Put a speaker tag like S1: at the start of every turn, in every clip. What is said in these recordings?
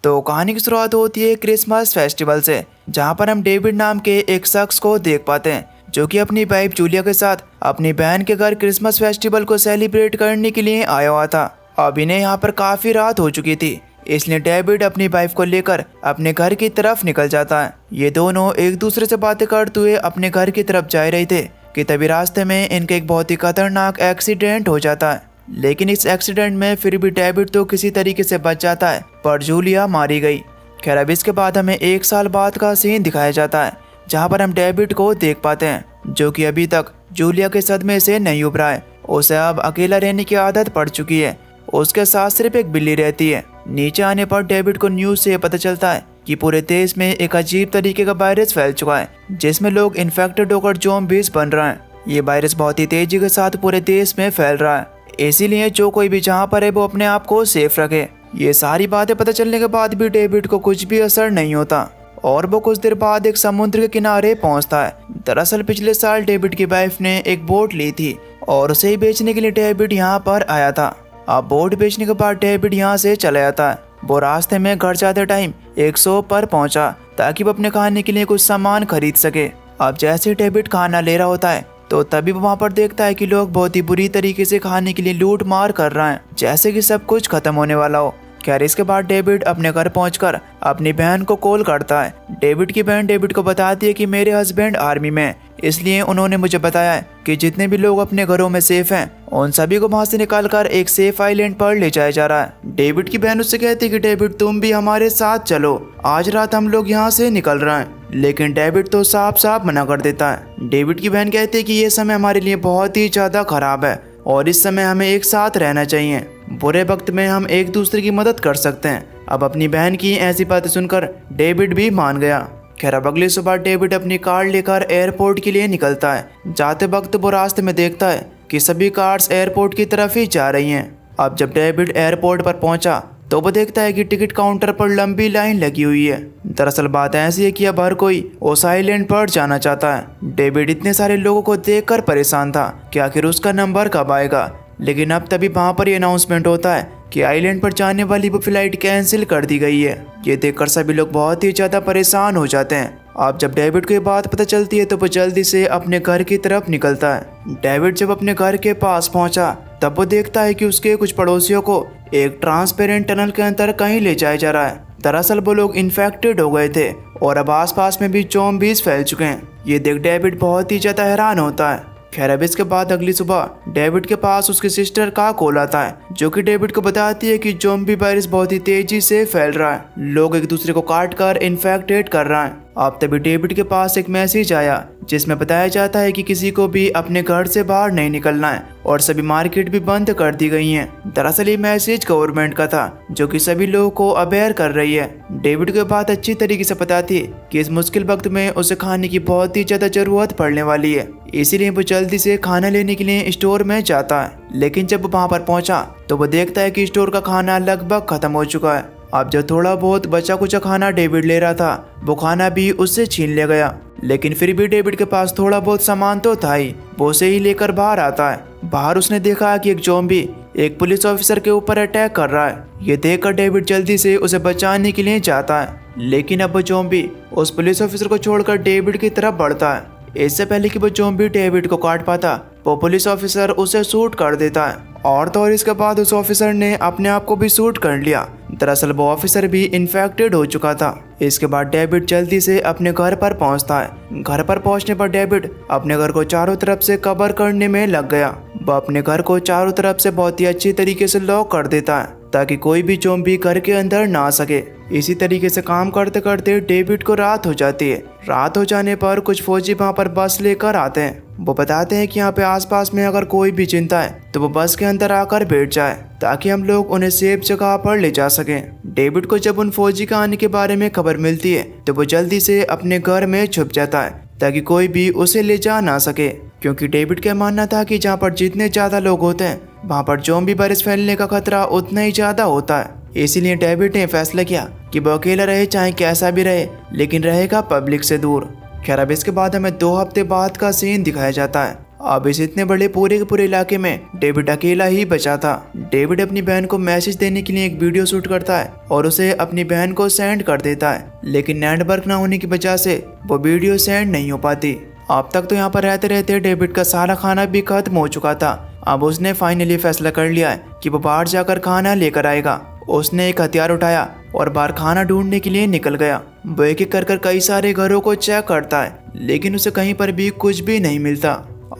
S1: तो कहानी की शुरुआत होती है क्रिसमस फेस्टिवल से, जहाँ पर हम डेविड नाम के एक शख्स को देख पाते हैं जो कि अपनी वाइफ जूलिया के साथ अपनी बहन के घर क्रिसमस फेस्टिवल को सेलिब्रेट करने के लिए आया हुआ था। अब इन्हें यहाँ पर काफी रात हो चुकी थी, इसलिए डेविड अपनी वाइफ को लेकर अपने घर की तरफ निकल जाता है। ये दोनों एक दूसरे से बातें करते हुए अपने घर की तरफ जा रहे थे कि तभी रास्ते में इनके एक बहुत ही खतरनाक एक्सीडेंट हो जाता है। लेकिन इस एक्सीडेंट में फिर भी डेविड तो किसी तरीके से बच जाता है, पर जूलिया मारी गई। खैर अब इसके बाद हमें 1 साल बाद का सीन दिखाया जाता है, जहाँ पर हम डेविड को देख पाते हैं जो कि अभी तक जूलिया के सदमे से नहीं उभरा है। उसे अब अकेला रहने की आदत पड़ चुकी है। उसके साथ सिर्फ एक बिल्ली रहती है। नीचे आने पर डेविड को न्यूज से पता चलता है कि पूरे देश में एक अजीब तरीके का वायरस फैल चुका है, जिसमें लोग इन्फेक्टेड होकर ज़ॉम्बीज़ बन रहे हैं। ये वायरस बहुत ही तेजी के साथ पूरे देश में फैल रहा है, इसीलिए जो कोई भी जहाँ पर है वो अपने आप को सेफ रखे। ये सारी बातें पता चलने के बाद भी डेविड को कुछ भी असर नहीं होता और वो कुछ देर बाद एक समुद्र के किनारे पहुंचता है। दरअसल पिछले साल डेविड की वाइफ ने एक बोट ली थी और उसे ही बेचने के लिए डेविड यहाँ पर आया था। अब बोट बेचने के बाद डेविड यहाँ से चला जाता है। वो रास्ते में घर जाते टाइम एक शॉप पर पहुंचा ताकि वो अपने खाने के लिए कुछ सामान खरीद सके। अब जैसे डेविड खाना ले रहा होता है तो तभी वो वहाँ पर देखता है कि लोग बहुत ही बुरी तरीके से खाने के लिए लूट मार कर रहे हैं, जैसे कि सब कुछ खत्म होने वाला हो। खैर इसके बाद डेविड अपने घर पहुंचकर अपनी बहन को कॉल करता है। डेविड की बहन डेविड को बताती है कि मेरे हस्बैंड आर्मी में, इसलिए उन्होंने मुझे बताया है कि जितने भी लोग अपने घरों में सेफ हैं उन सभी को वहां से निकालकर एक सेफ आइलैंड पर ले जाया जा रहा है। डेविड की बहन उससे कहती है कि डेविड तुम भी हमारे साथ चलो, आज रात हम लोग यहाँ से निकल रहे हैं। लेकिन डेविड तो साफ साफ मना कर देता है। डेविड की बहन कहती है कि ये समय हमारे लिए बहुत ही ज्यादा खराब है और इस समय हमें एक साथ रहना चाहिए। बुरे वक्त में हम एक दूसरे की मदद कर सकते हैं। अब अपनी बहन की ऐसी बातें सुनकर डेविड भी मान गया। खैर अब अगली सुबह डेविड अपनी कार लेकर एयरपोर्ट के लिए निकलता है। जाते वक्त वो रास्ते में देखता है कि सभी कार्स एयरपोर्ट की तरफ ही जा रही हैं। अब जब डेविड एयरपोर्ट पर पहुंचा तो वो देखता है कि टिकट काउंटर पर लंबी लाइन लगी हुई है। दरअसल बात ऐसी है कि अब हर कोई उस आइलैंड पर जाना चाहता है। डेविड इतने सारे लोगों को देखकर परेशान था कि आखिर उसका नंबर कब आएगा। लेकिन अब तभी वहाँ पर ये अनाउंसमेंट होता है कि आइलैंड पर जाने वाली वो फ्लाइट कैंसिल कर दी गई है। ये देखकर सभी लोग बहुत ही ज़्यादा परेशान हो जाते हैं। अब जब डेविड को ये बात पता चलती है तो वो जल्दी से अपने घर की तरफ निकलता है। डेविड जब अपने घर के पास पहुंचा तब वो देखता है कि उसके कुछ पड़ोसियों को एक ट्रांसपेरेंट टनल के अंदर कहीं ले जाया जा रहा है। दरअसल वो लोग इन्फेक्टेड हो गए थे और अब आसपास में भी ज़ॉम्बीज़ फैल चुके हैं। ये देख डेविड बहुत ही ज़्यादा हैरान होता है। खैर अब इसके बाद अगली सुबह डेविड के पास उसकी सिस्टर का कॉल आता है, जो कि डेविड को बताती है कि ज़ॉम्बी वायरस बहुत ही तेजी से फैल रहा है, लोग एक दूसरे को काट कर इन्फेक्टेड कर रहे हैं। अब तभी डेविड के पास एक मैसेज आया जिसमें बताया जाता है कि किसी को भी अपने घर से बाहर नहीं निकलना है और सभी मार्केट भी बंद कर दी गई हैं। दरअसल ये मैसेज गवर्नमेंट का था जो कि सभी लोगों को अवेयर कर रही है। डेविड को बात अच्छी तरीके से पता थी कि इस मुश्किल वक्त में उसे खाने की बहुत ही ज्यादा जरूरत पड़ने वाली है, इसीलिए वो जल्दी से खाना लेने के लिए स्टोर में जाता है। लेकिन जब वो वहाँ पर पहुंचा तो वो देखता है कि स्टोर का खाना लगभग खत्म हो चुका है। अब जो थोड़ा बहुत बचा कुचा खाना डेविड ले रहा था वो खाना भी उससे छीन लिया गया। लेकिन फिर भी डेविड के पास थोड़ा बहुत सामान तो था ही, वो उसे ही लेकर बाहर आता है। बाहर उसने देखा कि एक ज़ॉम्बी एक पुलिस ऑफिसर के ऊपर अटैक कर रहा है। ये देखकर डेविड जल्दी से उसे बचाने के लिए जाता है, लेकिन अब वो ज़ॉम्बी उस पुलिस ऑफिसर को छोड़कर डेविड की तरफ बढ़ता है। इससे पहले कि वो ज़ॉम्बी डेविड को काट पाता वो पुलिस ऑफिसर उसे शूट कर देता है और तो और इसके बाद उस ऑफिसर ने अपने आप को भी शूट कर लिया। दरअसल वो ऑफिसर भी इन्फेक्टेड हो चुका था। इसके बाद डेविड जल्दी से अपने घर पर पहुंचता है। घर पर पहुंचने पर डेविड अपने घर को चारों तरफ से कवर करने में लग गया। वो अपने घर को चारों तरफ से बहुत ही अच्छी तरीके से लॉक कर देता है ताकि कोई भी ज़ॉम्बी घर के अंदर ना आ सके। इसी तरीके से काम करते करते डेविड को रात हो जाती है। रात हो जाने पर कुछ फौजी वहाँ पर बस लेकर आते हैं। वो बताते हैं कि यहाँ पे आसपास में अगर कोई भी चिंता है तो वो बस के अंदर आकर बैठ जाए ताकि हम लोग उन्हें सेफ जगह पर ले जा सकें। डेविड को जब उन फौजी का आने के बारे में खबर मिलती है तो वो जल्दी से अपने घर में छुप जाता है ताकि कोई भी उसे ले जा ना सके, क्योंकि डेविड का मानना था कि जहाँ पर जितने ज़्यादा लोग होते हैं वहाँ पर ज़ॉम्बी वायरस फैलने का खतरा उतना ही ज़्यादा होता है। इसीलिए डेविड ने फैसला किया कि वो अकेला रहे चाहे कैसा भी रहे, लेकिन रहेगा पब्लिक से दूर। खैर अब इसके बाद हमें 2 हफ्ते बाद का सीन दिखाया जाता है अब इस इतने बड़े पूरे के पूरे इलाके में डेविड अकेला ही बचा था। डेविड अपनी बहन को मैसेज देने के लिए एक वीडियो शूट करता है और उसे अपनी बहन को सेंड कर देता है, लेकिन नेटवर्क न होने की वजह से वो वीडियो सेंड नहीं हो पाती। अब तक तो यहाँ पर रहते रहते डेविड का सारा खाना भी खत्म हो चुका था। अब उसने फाइनली फैसला कर लिया है कि वो बाहर जाकर खाना लेकर आएगा। उसने एक हथियार उठाया और बाहर खाना ढूंढने के लिए निकल गया। वो एक एक कर कई सारे घरों को चेक करता है, लेकिन उसे कहीं पर भी कुछ भी नहीं मिलता।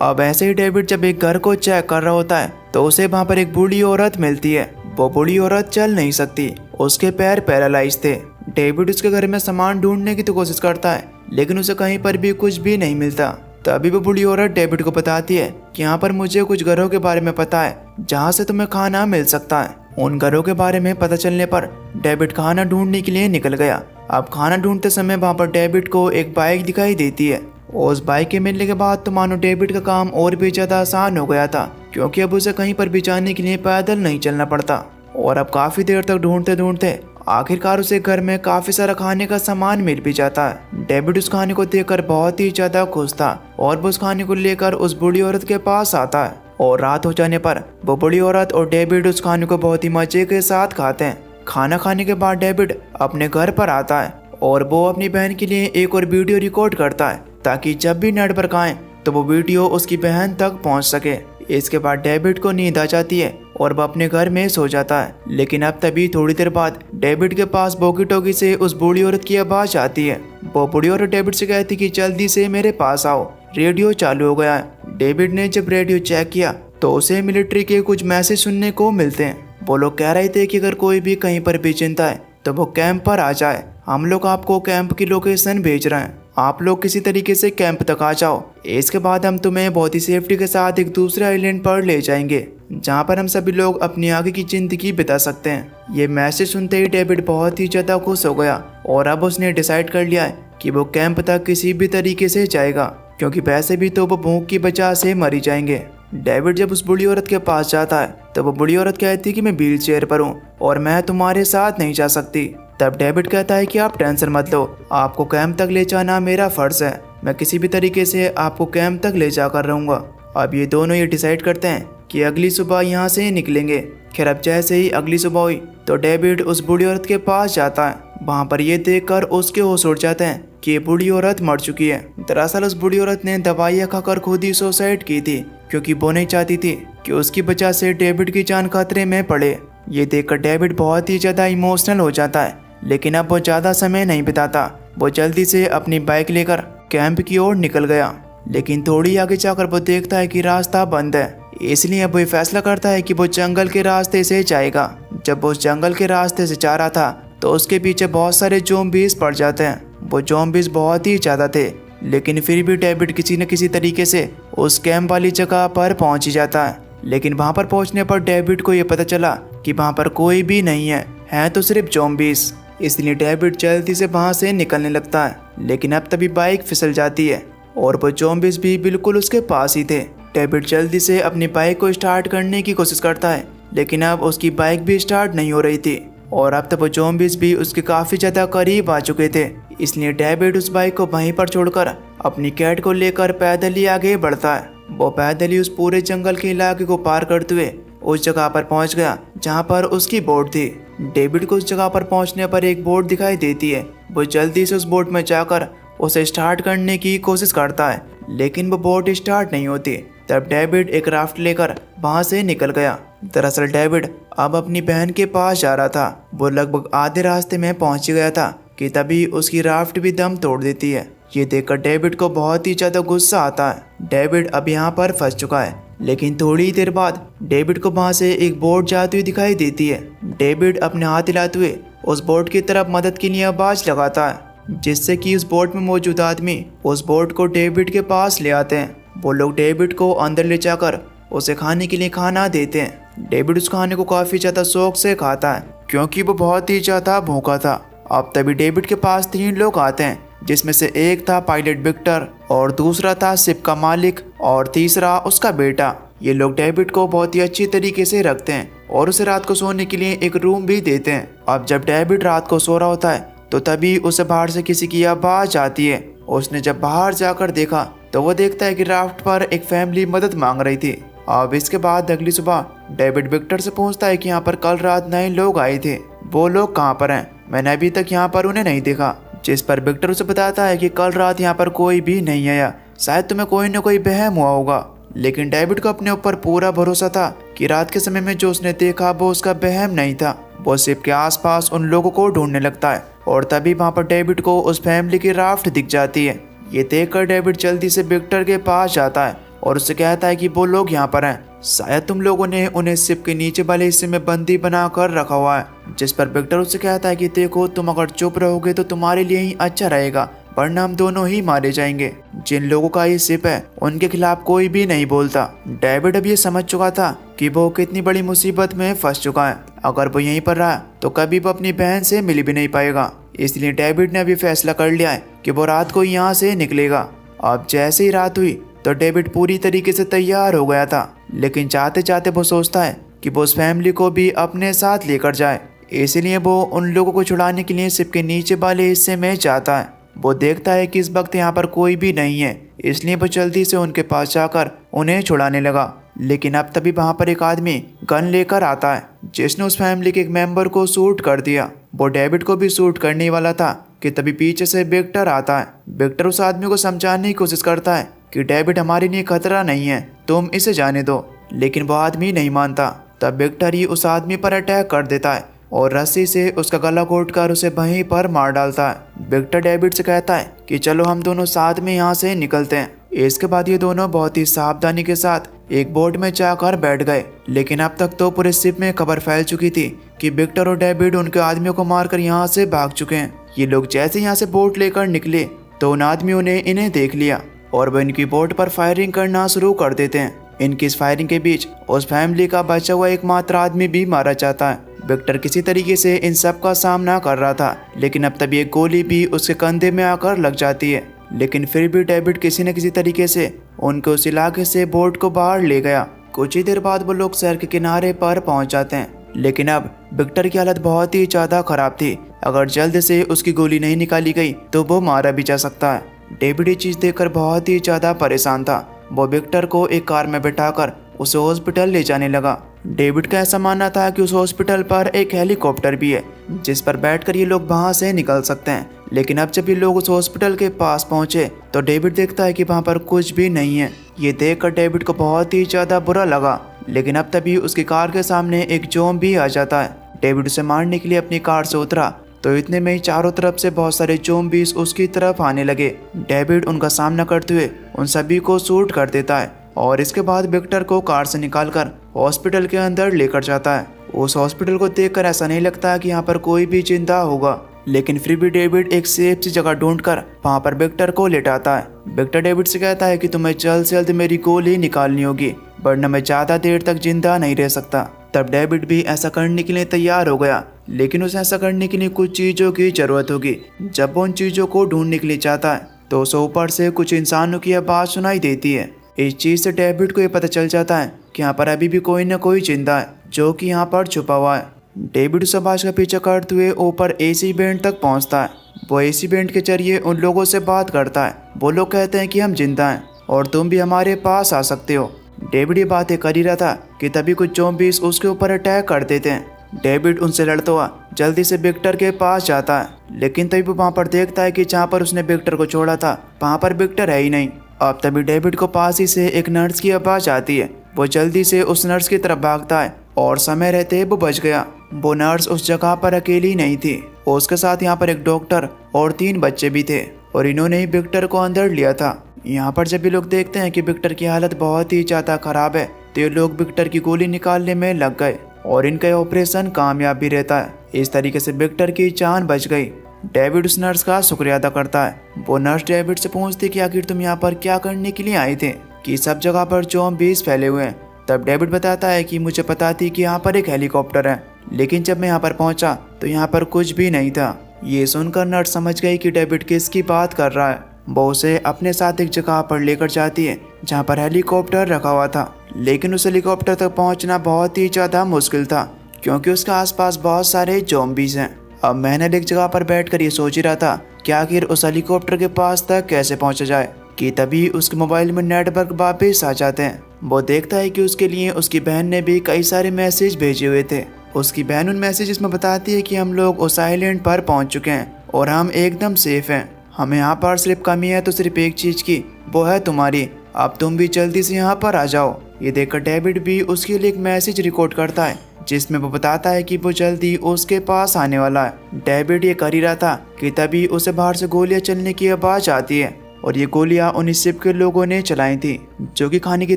S1: अब ऐसे ही डेविड जब एक घर को चेक कर रहा होता है तो उसे वहाँ पर एक बूढ़ी औरत मिलती है। वो बूढ़ी औरत चल नहीं सकती, उसके पैर पैरालाइज थे। डेविड उसके घर में सामान ढूंढने की तो कोशिश करता है, लेकिन उसे कहीं पर भी कुछ भी नहीं मिलता। तभी वो बूढ़ी औरत डेविड को बताती है कि यहाँ पर मुझे कुछ घरों के बारे में पता है जहाँ से तुम्हें खाना मिल सकता है। उन घरों के बारे में पता चलने पर डेविड खाना ढूंढने के लिए निकल गया। अब खाना ढूंढते समय वहाँ पर डेविड को एक बाइक दिखाई देती है। उस बाइक के मिलने के बाद तो मानो डेविड का काम और भी ज्यादा आसान हो गया था, क्योंकि अब उसे कहीं पर भी जाने के लिए पैदल नहीं चलना पड़ता। और अब काफी देर तक ढूंढते ढूंढते आखिरकार उसे घर में काफी सारा खाने का सामान मिल भी जाता है। डेविड उस खाने को देखकर बहुत ही ज्यादा खुश था और वो उस खाने को लेकर उस बूढ़ी औरत के पास आता है। और रात हो जाने पर वो बूढ़ी औरत और डेविड उस खाने को बहुत ही मजे के साथ खाते हैं। खाना खाने के बाद डेविड अपने घर पर आता है और वो अपनी बहन के लिए एक और वीडियो रिकॉर्ड करता है, ताकि जब भी नेटवर्क आए तो वो वीडियो उसकी बहन तक पहुंच सके। इसके बाद डेविड को नींद आ जाती है और वह अपने घर में सो जाता है। लेकिन अब तभी थोड़ी देर बाद डेविड के पास वॉकी टॉकी से उस बूढ़ी औरत की आवाज आती है। वो बूढ़ी औरत डेविड से कहती कि जल्दी से मेरे पास आओ, रेडियो चालू हो गया है। डेविड ने जब रेडियो चेक किया तो उसे मिलिट्री के कुछ मैसेज सुनने को मिलते हैं। वो लोग कह रहे थे कि अगर कोई भी कहीं पर भी चिंता है तो वो कैंप पर आ जाए। हम लोग आपको कैंप की लोकेशन भेज रहे हैं, आप लोग किसी तरीके से कैंप तक आ जाओ। इसके बाद हम तुम्हें बहुत ही सेफ्टी के साथ एक दूसरे आइलैंड पर ले जाएंगे, जहाँ पर हम सभी लोग अपनी आगे की जिंदगी बिता सकते हैं। ये मैसेज सुनते ही डेविड बहुत ही ज्यादा खुश हो गया और अब उसने डिसाइड कर लिया है कि वो कैंप तक किसी भी तरीके से जाएगा, क्योंकि वैसे भी तो वो भूख की वजह से मरी जाएंगे। डेविड जब उस बूढ़ी औरत के पास जाता है तो वो बूढ़ी औरत कहती कि मैं व्हील चेयर पर हूँ और मैं तुम्हारे साथ नहीं जा सकती। तब डेविड कहता है कि आप टेंशन मत लो, आपको कैंप तक ले जाना मेरा फर्ज है, मैं किसी भी तरीके से आपको कैंप तक ले जाकर रहूँगा। अब ये दोनों ये डिसाइड करते हैं कि अगली सुबह यहाँ से निकलेंगे। खैर अब जैसे ही अगली सुबह हुई तो डेविड उस बूढ़ी औरत के पास जाता है। वहाँ पर ये देखकर उसके होश उड़ जाते हैं कि ये बूढ़ी औरत मर चुकी है। दरअसल उस बूढ़ी औरत ने दवाइयाँ खाकर खुद ही सुसाइड की थी, क्योंकि वो नहीं चाहती थी कि उसकी वजह से डेविड की जान खतरे में पड़े। ये देखकर डेविड बहुत ही ज़्यादा इमोशनल हो जाता है, लेकिन अब वो ज़्यादा समय नहीं बिताता। वो जल्दी से अपनी बाइक लेकर कैंप की ओर निकल गया, लेकिन थोड़ी आगे जाकर वो देखता है कि रास्ता बंद है। इसलिए अब वो फैसला करता है कि वो जंगल के रास्ते से जाएगा। जब वो उस जंगल के रास्ते से जा रहा था तो उसके पीछे बहुत सारे ज़ॉम्बीज़ पड़ जाते हैं। वो ज़ॉम्बीज़ बहुत ही ज़्यादा थे, लेकिन फिर भी डेविड किसी न किसी तरीके से उस कैंप वाली जगह पर पहुंच ही जाता है। लेकिन वहां पर पहुंचने पर डेविड को ये पता चला कि वहां पर कोई भी नहीं है तो सिर्फ ज़ॉम्बीज़। इसलिए डेविड जल्दी से वहां से निकलने लगता है, लेकिन अब तभी बाइक फिसल जाती है और वो ज़ॉम्बीज़ भी बिल्कुल उसके पास ही थे। डेविड जल्दी से अपनी बाइक को स्टार्ट करने की कोशिश करता है, लेकिन अब उसकी बाइक भी स्टार्ट नहीं हो रही थी और अब तक वो ज़ॉम्बीज़ भी उसके काफ़ी ज़्यादा करीब आ चुके थे। इसलिए डेविड उस बाइक को वहीं पर छोड़कर अपनी कैट को लेकर पैदल ही आगे बढ़ता है। वो पैदल ही उस पूरे जंगल के इलाके को पार करते हुए उस जगह पर पहुंच गया जहां पर उसकी बोट थी। डेविड को उस जगह पर पहुंचने पर एक बोट दिखाई देती है। वो जल्दी से उस बोट में जाकर उसे स्टार्ट करने की कोशिश करता है, लेकिन वो बोट स्टार्ट नहीं होती। तब डेविड एक राफ्ट लेकर वहां से निकल गया। दरअसल डेविड अब अपनी बहन के पास जा रहा था। वो लगभग आधे रास्ते में पहुंच गया था कि तभी उसकी राफ्ट भी दम तोड़ देती है। ये देखकर डेविड को बहुत ही ज़्यादा गुस्सा आता है। डेविड अब यहाँ पर फंस चुका है, लेकिन थोड़ी ही देर बाद डेविड को वहाँ से एक बोट जाती हुई दिखाई देती है। डेविड अपने हाथ हिलाते हुए उस बोट की तरफ मदद के लिए आवाज़ लगाता है, जिससे कि उस बोट में मौजूद आदमी उस बोट को डेविड के पास ले आते हैं। वो लोग डेविड को अंदर ले जाकर उसे खाने के लिए खाना देते हैं। डेविड उस खाने को काफ़ी ज़्यादा शौक से खाता है, क्योंकि वो बहुत ही ज़्यादा भूखा था। अब तभी डेविड के पास 3 लोग आते हैं, जिसमें से एक था पायलट विक्टर और दूसरा था शिप का मालिक और तीसरा उसका बेटा। ये लोग डेविड को बहुत ही अच्छी तरीके से रखते हैं और उसे रात को सोने के लिए एक रूम भी देते हैं। अब जब डेविड रात को सो रहा होता है तो तभी उसे बाहर से किसी की आवाज़ आती है। उसने जब बाहर जाकर देखा तो वो देखता है कि राफ्ट पर एक फैमिली मदद मांग रही थी। अब इसके बाद अगली सुबह डेविड विक्टर से पूछता है कि यहाँ पर कल रात नए लोग आए थे, वो लोग कहाँ पर हैं? मैंने अभी तक यहाँ पर उन्हें नहीं देखा। जिस पर विक्टर उसे बताता है कि कल रात यहाँ पर कोई भी नहीं आया, शायद तुम्हें कोई न कोई वहम हुआ होगा। लेकिन डेविड को अपने ऊपर पूरा भरोसा था कि रात के समय में जो उसने देखा वो उसका वहम नहीं था। वो शिप के आसपास उन लोगों को ढूंढने लगता है और तभी वहाँ पर डेविड को उस फैमिली की राफ्ट दिख जाती है। ये देखकर डेविड जल्दी से विक्टर के पास जाता है और उससे कहता है कि वो लोग यहाँ पर हैं, शायद तुम लोगों ने उन्हें शिप के नीचे वाले हिस्से में बंदी बना कर रखा हुआ है। जिस पर विक्टर उससे कहता है कि देखो, तुम अगर चुप रहोगे तो तुम्हारे लिए ही अच्छा रहेगा, वरना हम दोनों ही मारे जाएंगे। जिन लोगों का ये शिप है उनके खिलाफ कोई भी नहीं बोलता। डेविड अब ये समझ चुका था कि वो कितनी बड़ी मुसीबत में फंस चुका है। अगर वो यहीं पर रहा तो कभी वो अपनी बहन से मिल भी नहीं पाएगा। इसलिए डेविड ने अभी फैसला कर लिया है कि वो रात को यहाँ से निकलेगा। अब जैसे ही रात हुई तो डेविड पूरी तरीके से तैयार हो गया था, लेकिन चाहते चाहते वो सोचता है कि वो उस फैमिली को भी अपने साथ लेकर जाए। इसलिए वो उन लोगों को छुड़ाने के लिए शिप के नीचे वाले हिस्से में जाता है। वो देखता है कि इस वक्त यहाँ पर कोई भी नहीं है, इसलिए वो जल्दी से उनके पास जाकर उन्हें छुड़ाने लगा। लेकिन अब तभी वहाँ पर एक आदमी गन लेकर आता है, जिसने उस फैमिली के एक मेंबर को शूट कर दिया। वो डेविड को भी शूट करने वाला था कि तभी पीछे से विक्टर आता है। विक्टर उस आदमी को समझाने की कोशिश करता है कि डेविड हमारे लिए खतरा नहीं है, तुम इसे जाने दो। लेकिन वो आदमी नहीं मानता। तब विक्टर ही उस आदमी पर अटैक कर देता है और रस्सी से उसका गला घोंटकर उसे वहीं पर मार डालता है। विक्टर डेविड से कहता है कि चलो हम दोनों साथ में यहाँ से निकलते हैं। इसके बाद ये दोनों बहुत ही सावधानी के साथ एक बोट में जाकर बैठ गए। लेकिन अब तक तो पूरे शिप में खबर फैल चुकी थी कि विक्टर और डेविड उनके आदमियों को मारकर यहाँ से भाग चुके हैं। ये लोग जैसे यहाँ से बोट लेकर निकले तो उन आदमियों ने इन्हें देख लिया और वह इनकी बोट पर फायरिंग करना शुरू कर देते हैं। इनकी इस फायरिंग के बीच उस फैमिली का बचा हुआ एकमात्र आदमी भी मारा जाता है। विक्टर किसी तरीके से इन सब का सामना कर रहा था, लेकिन अब तभी एक गोली भी उसके कंधे में आकर लग जाती है। लेकिन फिर भी डेविड किसी न किसी तरीके से उनको उस इलाके से बोट को बाहर ले गया। कुछ ही देर बाद वो लोग शहर के किनारे पर पहुंच जाते हैं। लेकिन अब विक्टर की हालत बहुत ही ज्यादा खराब थी। अगर जल्द से उसकी गोली नहीं निकाली गई तो वो मारा भी जा सकता है। डेविड ये चीज देखकर बहुत ही ज्यादा परेशान था। वो विक्टर को एक कार में बिठाकर उसे हॉस्पिटल ले जाने लगा। डेविड का ऐसा मानना था कि उस हॉस्पिटल पर एक हेलीकॉप्टर भी है, जिस पर बैठकर ये लोग वहां से निकल सकते हैं। लेकिन अब जब ये लोग उस हॉस्पिटल के पास पहुंचे तो डेविड देखता है कि वहां पर कुछ भी नहीं है। ये देखकर डेविड को बहुत ही ज्यादा बुरा लगा। लेकिन अब तभी उसकी कार के सामने एक ज़ॉम्बी आ जाता है। डेविड उसे मारने के लिए अपनी कार से उतरा तो इतने में ही चारों तरफ से बहुत सारे ज़ॉम्बीज उसकी तरफ आने लगे। डेविड उनका सामना करते हुए उन सभी को शूट कर देता है और इसके बाद विक्टर को कार से निकालकर हॉस्पिटल के अंदर लेकर जाता है। उस हॉस्पिटल को देखकर ऐसा नहीं लगता कि यहाँ पर कोई भी जिंदा होगा, लेकिन फिर भी डेविड एक सेफ सी जगह ढूंढकर वहाँ पर विक्टर को लेटाता है। विक्टर डेविड से कहता है कि तुम्हें जल्द से जल्द मेरी गोली निकालनी होगी, वरना मैं ज़्यादा देर तक जिंदा नहीं रह सकता। तब डेविड भी ऐसा करने के लिए तैयार हो गया, लेकिन उसे ऐसा करने के लिए कुछ चीज़ों की ज़रूरत होगी। जब वो उन चीज़ों को ढूंढने के लिए जाता है तो उसे ऊपर से कुछ इंसानों की आवाज़ सुनाई देती है। इस चीज़ से डेविड को ये पता चल जाता है कि यहाँ पर अभी भी कोई न कोई जिंदा है, जो कि यहाँ पर छुपा हुआ है। डेविड उस आवाज़ का पीछा करते हुए ऊपर एसी बैंड तक पहुँचता है। वो एसी बैंड के जरिए उन लोगों से बात करता है। वो लोग कहते हैं कि हम जिंदा हैं और तुम भी हमारे पास आ सकते हो। डेविड ये बातें कर ही रहा था कि तभी कुछ ज़ॉम्बीज उसके ऊपर अटैक कर देते हैं। डेविड उनसे लड़ता हुआ जल्दी से विक्टर के पास जाता है, लेकिन तभी वो वहाँ पर देखता है कि जहाँ पर उसने विक्टर को छोड़ा था वहाँ पर विक्टर है ही नहीं। अब तभी डेविड को पास ही से एक नर्स की आवाज़ आती है। वो जल्दी से उस नर्स की तरफ भागता है और समय रहते वो बच गया। वो नर्स उस जगह पर अकेली नहीं थी, उसके साथ यहाँ पर एक डॉक्टर और 3 बच्चे भी थे और इन्होंने ही विक्टर को अंदर लिया था। यहाँ पर जब भी लोग देखते हैं कि विक्टर की हालत बहुत ही ज़्यादा खराब है तो ये लोग विक्टर की गोली निकालने में लग गए और इनका ऑपरेशन कामयाब भी रहता है। इस तरीके से विक्टर की जान बच गई। डेविड उस नर्स का शुक्रिया अदा करता है। वो नर्स डेविड से पूछती कि आखिर तुम यहाँ पर क्या करने के लिए आए थे, कि सब जगह पर ज़ॉम्बीज फैले हुए हैं। तब डेविड बताता है कि मुझे पता थी कि यहाँ पर एक हेलीकॉप्टर है, लेकिन जब मैं यहाँ पर पहुँचा तो यहाँ पर कुछ भी नहीं था। ये सुनकर नर्स समझ गई कि डेविड किसकी बात कर रहा है। वो उसे अपने साथ एक जगह पर लेकर जाती है जहाँ पर हेलीकॉप्टर रखा हुआ था, लेकिन उस हेलीकॉप्टर तक पहुँचना बहुत ही ज़्यादा मुश्किल था क्योंकि उसके आसपास बहुत सारे ज़ॉम्बीज हैं। अब मैंने एक जगह पर बैठकर ये सोच ही रहा था कि आखिर उस हेलीकॉप्टर के पास तक कैसे पहुँचा जाए। कि तभी उसके मोबाइल में नेटवर्क वापस आ जाते हैं। वो देखता है कि उसके लिए उसकी बहन ने भी कई सारे मैसेज भेजे हुए थे। उसकी बहन उन मैसेजेस में बताती है कि हम लोग उस आइलैंड पर पहुंच चुके हैं और हम एकदम सेफ हैं। हमें यहाँ पर सिर्फ कमी है तो सिर्फ एक चीज़ की, वो है तुम्हारी। अब तुम भी जल्दी से यहाँ पर आ जाओ। ये देखकर डेविड भी उसके लिए एक मैसेज रिकॉर्ड करता है जिसमें वो बताता है कि वो जल्दी उसके पास आने वाला है। डेविड ये कर ही रहा था कि तभी उसे बाहर से गोलियां चलने की आवाज़ आती है और ये गोलियां उन्हीं शिप के लोगों ने चलाई थी जो कि खाने की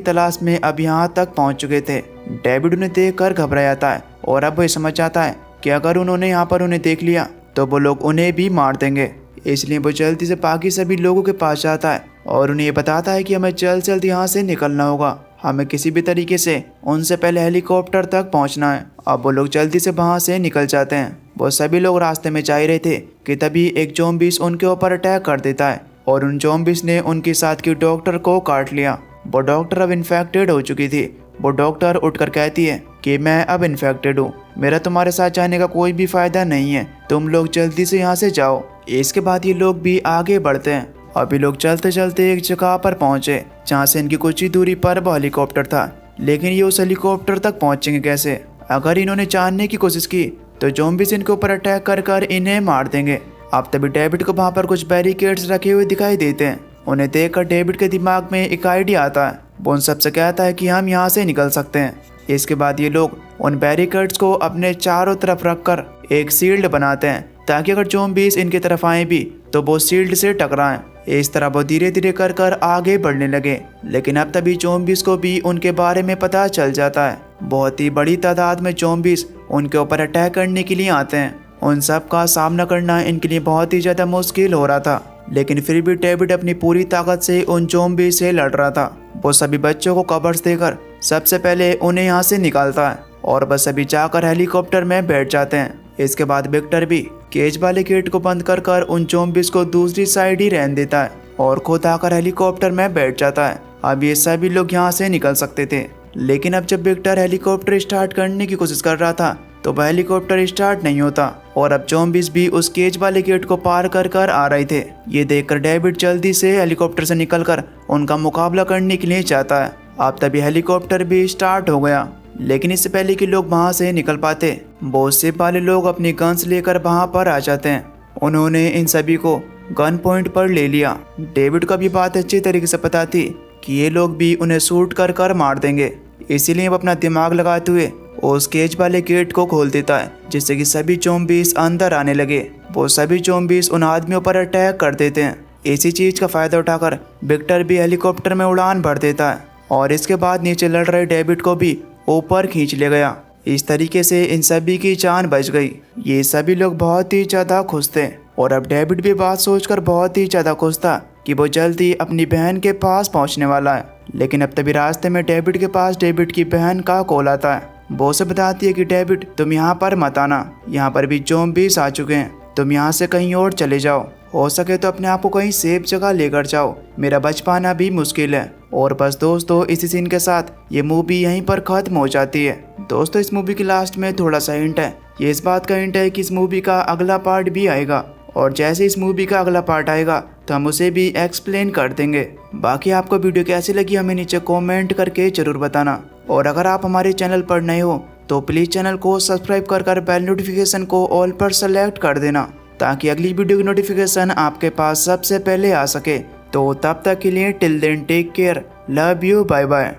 S1: तलाश में अब यहाँ तक पहुँच चुके थे। डेविड उन्हें देखकर घबरा जाता है और अब वो समझ जाता है कि अगर उन्होंने यहाँ पर उन्हें देख लिया तो वो लोग उन्हें भी मार देंगे। इसलिए वो जल्दी से बाकी सभी लोगों के पास जाता है और उन्हें ये बताता है कि हमें जल्द जल्द यहाँ से निकलना होगा। हमें किसी भी तरीके से उनसे पहले हेलीकॉप्टर तक पहुँचना है। अब वो लोग जल्दी से वहाँ से निकल जाते हैं। वो सभी लोग रास्ते में जा ही रहे थे कि तभी एक ज़ॉम्बीज़ उनके ऊपर अटैक कर देता है और उन ज़ॉम्बीज़ ने उनके साथ की डॉक्टर को काट लिया। वो डॉक्टर अब इन्फेक्टेड हो चुकी थी। वो डॉक्टर उठकर कहती है कि मैं अब इन्फेक्टेड हूँ, मेरा तुम्हारे साथ जाने का कोई भी फ़ायदा नहीं है, तुम लोग जल्दी से यहाँ से जाओ। इसके बाद ये लोग भी आगे बढ़ते हैं। अभी लोग चलते चलते एक जगह पर पहुँचे जहाँ से इनकी कुछ ही दूरी पर वो हेलीकॉप्टर था। लेकिन ये उस हेलीकॉप्टर तक पहुँचेंगे कैसे? अगर इन्होंने जानने की कोशिश की तो ज़ॉम्बीज़ इनके ऊपर अटैक कर कर इन्हें मार देंगे। अब तभी डेविड को वहाँ पर कुछ बैरिकेड्स रखे हुए दिखाई देते हैं। उन्हें देखकर डेविड के दिमाग में एक आइडिया आता है। वो उन सबसे कहता है कि हम यहाँ से निकल सकते हैं। इसके बाद ये लोग उन बैरिकेड्स को अपने चारों तरफ रखकर एक शील्ड बनाते हैं ताकि अगर ज़ॉम्बीज़ इनकी तरफ आए भी तो वो शील्ड से टकराएं। इस तरह वो धीरे धीरे कर कर आगे बढ़ने लगे। लेकिन अब तभी ज़ॉम्बीज़ को भी उनके बारे में पता चल जाता है। बहुत ही बड़ी तादाद में ज़ॉम्बीज़ उनके ऊपर अटैक करने के लिए आते हैं। उन सब का सामना करना इनके लिए बहुत ही ज़्यादा मुश्किल हो रहा था, लेकिन फिर भी डेविड अपनी पूरी ताकत से उन ज़ॉम्बीज़ से लड़ रहा था। वो सभी बच्चों को कवर्स देकर सबसे पहले उन्हें यहाँ से निकालता है और बस सभी जाकर हेलीकॉप्टर में बैठ जाते हैं। इसके बाद विक्टर भी केज वाले गेट को बंद कर कर उन ज़ॉम्बीज़ को दूसरी साइड ही रहने देता है और खुद आकर हेलीकॉप्टर में बैठ जाता है। अब ये सभी लोग यहाँ से निकल सकते थे। लेकिन अब जब विक्टर हेलीकॉप्टर स्टार्ट करने की कोशिश कर रहा था तो वह हेलीकॉप्टर स्टार्ट नहीं होता और अब ज़ॉम्बीज़ भी उस केज वाले गेट को पार कर कर आ रहे थे। ये देखकर डेविड जल्दी से हेलीकॉप्टर से निकलकर उनका मुकाबला करने के लिए जाता है। अब तभी हेलीकॉप्टर भी स्टार्ट हो गया। लेकिन इससे पहले कि लोग वहाँ से निकल पाते, बहुत से वाले लोग अपनी गन्स लेकर वहाँ पर आ जाते हैं। उन्होंने इन सभी को गन पॉइंट पर ले लिया। डेविड को भी बात अच्छी तरीके से पता थी कि ये लोग भी उन्हें शूट कर कर मार देंगे। इसीलिए वो अपना दिमाग लगाते हुए उस केज वाले गेट को खोल देता है जिससे कि सभी ज़ॉम्बीज़ अंदर आने लगे। वो सभी ज़ॉम्बीज़ उन आदमियों पर अटैक कर देते हैं। इसी चीज़ का फ़ायदा उठाकर विक्टर भी हेलीकॉप्टर में उड़ान भर देता है और इसके बाद नीचे लड़ रहे डेविड को भी ऊपर खींच ले गया। इस तरीके से इन सभी की जान बच गई। ये सभी लोग बहुत ही ज़्यादा खुश थे और अब डेविड भी बात सोचकर बहुत ही ज़्यादा खुश था कि वो जल्दी अपनी बहन के पास पहुंचने वाला है। लेकिन अब तभी रास्ते में डेविड के पास डेविड की बहन का कॉल आता है। वो उसे बताती है कि डेविड तुम यहाँ पर मत आना, यहाँ पर भी ज़ॉम्बीज़ आ चुके हैं, तुम यहाँ से कहीं और चले जाओ, हो सके तो अपने आप को कहीं सेफ जगह लेकर जाओ, मेरा बच पाना भी मुश्किल है। और बस दोस्तों इसी सीन के साथ ये मूवी यहीं पर ख़त्म हो जाती है। दोस्तों इस मूवी के लास्ट में थोड़ा सा हिंट है। ये इस बात का हिंट है कि इस मूवी का अगला पार्ट भी आएगा और जैसे इस मूवी का अगला पार्ट आएगा तो हम उसे भी एक्सप्लेन कर देंगे। बाकी आपको वीडियो कैसी लगी हमें नीचे कमेंट करके ज़रूर बताना। और अगर आप हमारे चैनल पर नए हो तो प्लीज़ चैनल को सब्सक्राइब कर बेल नोटिफिकेशन को ऑल पर सेलेक्ट कर देना ताकि अगली वीडियो की नोटिफिकेशन आपके पास सबसे पहले आ सके। तो तब तक के लिए till then take care, love you, bye bye.